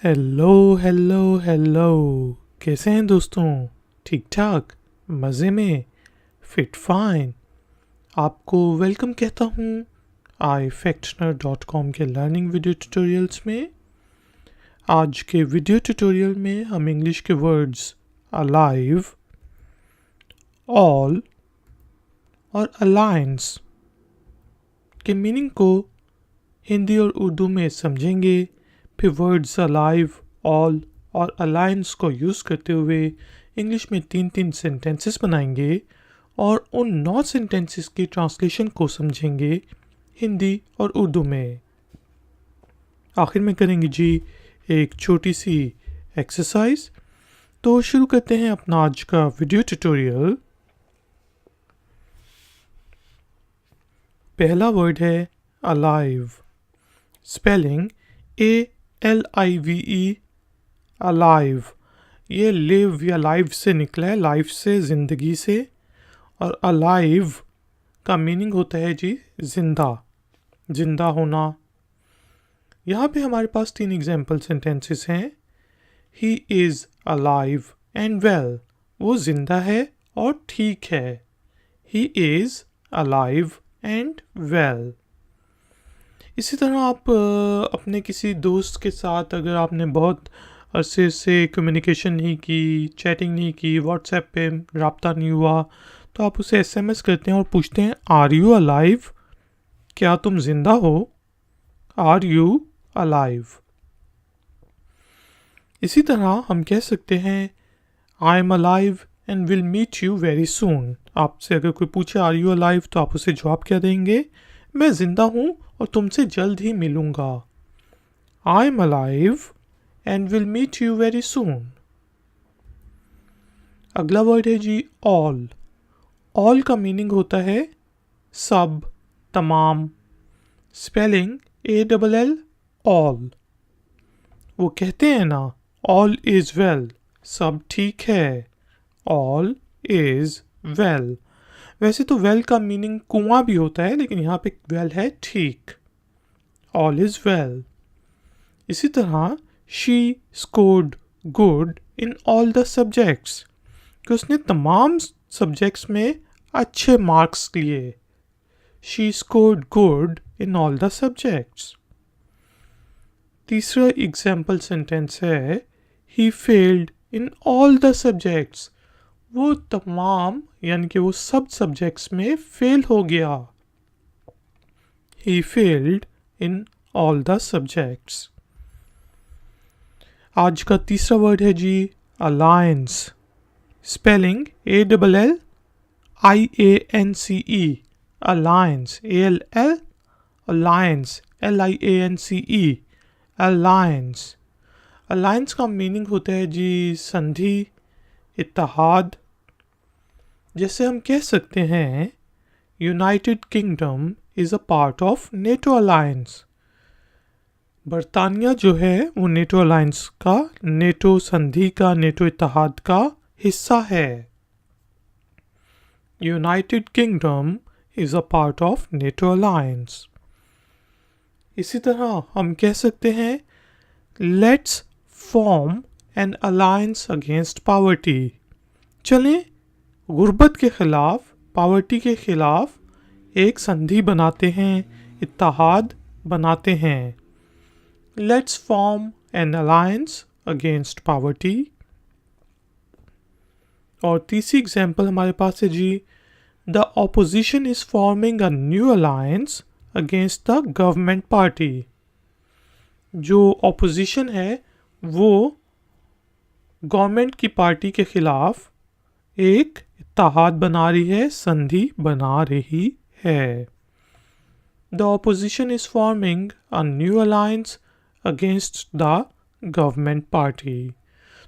Hello hello hello. कैसे हैं दोस्तों? ठीक ठाक, मज़े में, फिट फाइन। आपको वेलकम कहता हूँ ifactioner.com के लर्निंग वीडियो ट्यूटोरियल्स में। आज के वीडियो ट्यूटोरियल में हम इंग्लिश के वर्ड्स अलाइव, ऑल और अलायंस के मीनिंग को हिंदी और उर्दू में समझेंगे। फिर वर्ड्स अलाइव, ऑल और अलायंस को यूज़ करते हुए इंग्लिश में 3-3 सेंटेंसेस बनाएंगे और उन 9 सेंटेंसेस की ट्रांसलेशन को समझेंगे हिंदी और उर्दू में। आखिर में करेंगे जी एक छोटी सी एक्सरसाइज। तो शुरू करते हैं अपना आज का वीडियो ट्यूटोरियल। पहला वर्ड है अलाइव, स्पेलिंग ALIVE, अलाइव। ये लिव या लाइव से निकला है, लाइफ से, ज़िंदगी से। और अलाइव का मीनिंग होता है जी जिंदा, जिंदा होना। यहाँ पे हमारे पास 3 एग्जाम्पल सेंटेंसेस हैं। He is alive and well, वो जिंदा है और ठीक है। He is alive and well. इसी तरह आप अपने किसी दोस्त के साथ अगर आपने बहुत अरसे से कम्युनिकेशन नहीं की, चैटिंग नहीं की, व्हाट्सएप पे रब्ता नहीं हुआ, तो आप उसे SMS करते हैं और पूछते हैं आर यू अलाइव, क्या तुम जिंदा हो? Are you alive. इसी तरह हम कह सकते हैं I am alive and will meet you very soon. आपसे अगर कोई पूछे आर यू अलाइव तो आप उसे जवाब क्या देंगे? मैं जिंदा हूँ और तुमसे जल्द ही मिलूंगा। I am alive and will meet you very soon. अगला वर्ड है जी ऑल। ऑल का मीनिंग होता है सब, तमाम। Spelling ALL, all. वो कहते हैं ना ऑल इज वेल, सब ठीक है। All is well. वैसे तो वेल का मीनिंग कुआं भी होता है, लेकिन यहाँ पे वेल है ठीक। All is well. इसी तरह she scored good in all the subjects, कि उसने तमाम सब्जेक्ट्स में अच्छे मार्क्स लिए। She scored good in all the subjects. तीसरा एग्जाम्पल सेंटेंस है he failed in all the subjects, वो तमाम यानी कि वो सब सब्जेक्ट्स में फेल हो गया। He failed in all the subjects. आज का तीसरा वर्ड है जी alliance. Spelling ALLIANCE, alliance. ALL, alliance, LIANCE, alliance. Alliance का मीनिंग होता है जी संधि, इत्तेहाद। जैसे हम कह सकते हैं United kingdom is a part of NATO alliance. बरतानिया जो है वो नेटो अलायंस का, नेटो संधि का, नेटो इत्तेहाद का हिस्सा है। United kingdom is a part of NATO alliance. इसी तरह हम कह सकते हैं let's form an alliance against poverty. चलें गुर्बत के खिलाफ, पावर्टी के खिलाफ एक संधि बनाते हैं, इत्तेहाद बनाते हैं। Let's form an alliance against poverty. और तीसरी एग्जाम्पल हमारे पास है जी the opposition is forming a new alliance against the government party. जो ऑपोजिशन है वो गवर्नमेंट की पार्टी के खिलाफ एक इत्तेहाद बना रही है, संधि बना रही है। The opposition is forming a new alliance against the government party.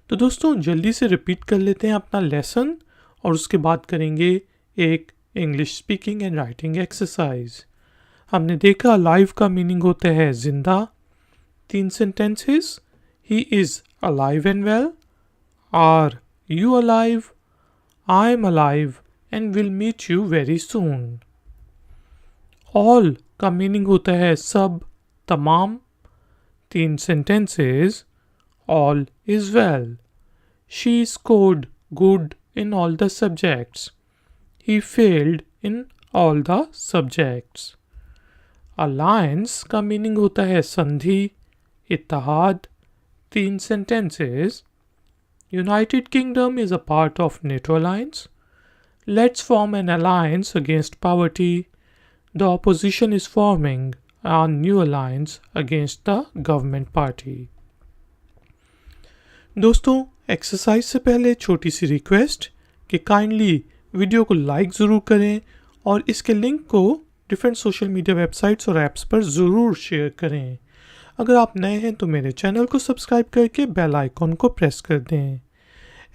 तो दोस्तों जल्दी से रिपीट कर लेते हैं अपना लेसन और उसके बाद करेंगे एक English speaking and writing exercise. हमने देखा लाइव का मीनिंग होता है जिंदा। 3 sentences, he is alive and well, are you alive, I am alive and will meet you very soon. All का मीनिंग होता है सब, तमाम। 3 sentences, all is well. She scored good in all the subjects. He failed in all the subjects. Alliance का meaning होता है संधि, इत्तेहाद। 3 sentences. United Kingdom is a part of NATO alliance. Let's form an alliance against poverty. The opposition is forming a new alliance against the government party. दोस्तों, exercise से पहले छोटी सी request कि kindly video को like ज़रूर करें और इसके लिंक को डिफरेंट सोशल मीडिया वेबसाइट्स और ऐप्स पर ज़रूर शेयर करें। अगर आप नए हैं तो मेरे चैनल को सब्सक्राइब करके बेल आइकॉन को प्रेस कर दें।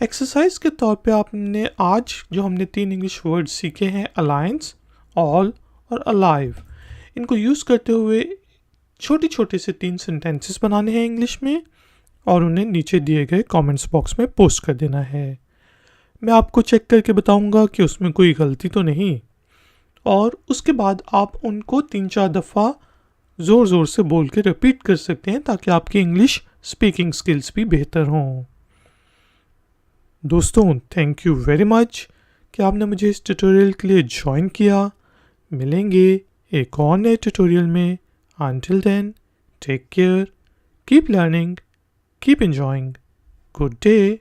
एक्सरसाइज के तौर पे आपने आज जो हमने 3 इंग्लिश वर्ड सीखे हैं, अलायंस, ऑल और अलाइव, इनको यूज़ करते हुए छोटे छोटे से 3 सेंटेंसेस बनाने हैं इंग्लिश में और उन्हें नीचे दिए गए कमेंट्स बॉक्स में पोस्ट कर देना है। मैं आपको चेक करके बताऊंगा कि उसमें कोई गलती तो नहीं, और उसके बाद आप उनको 3-4 दफ़ा ज़ोर ज़ोर से बोल के रिपीट कर सकते हैं ताकि आपकी इंग्लिश स्पीकिंग स्किल्स भी बेहतर हों। दोस्तों, थैंक यू वेरी मच कि आपने मुझे इस ट्यूटोरियल के लिए ज्वाइन किया। मिलेंगे एक और नए ट्यूटोरियल में। Until then, take care, keep learning, keep enjoying. Good day.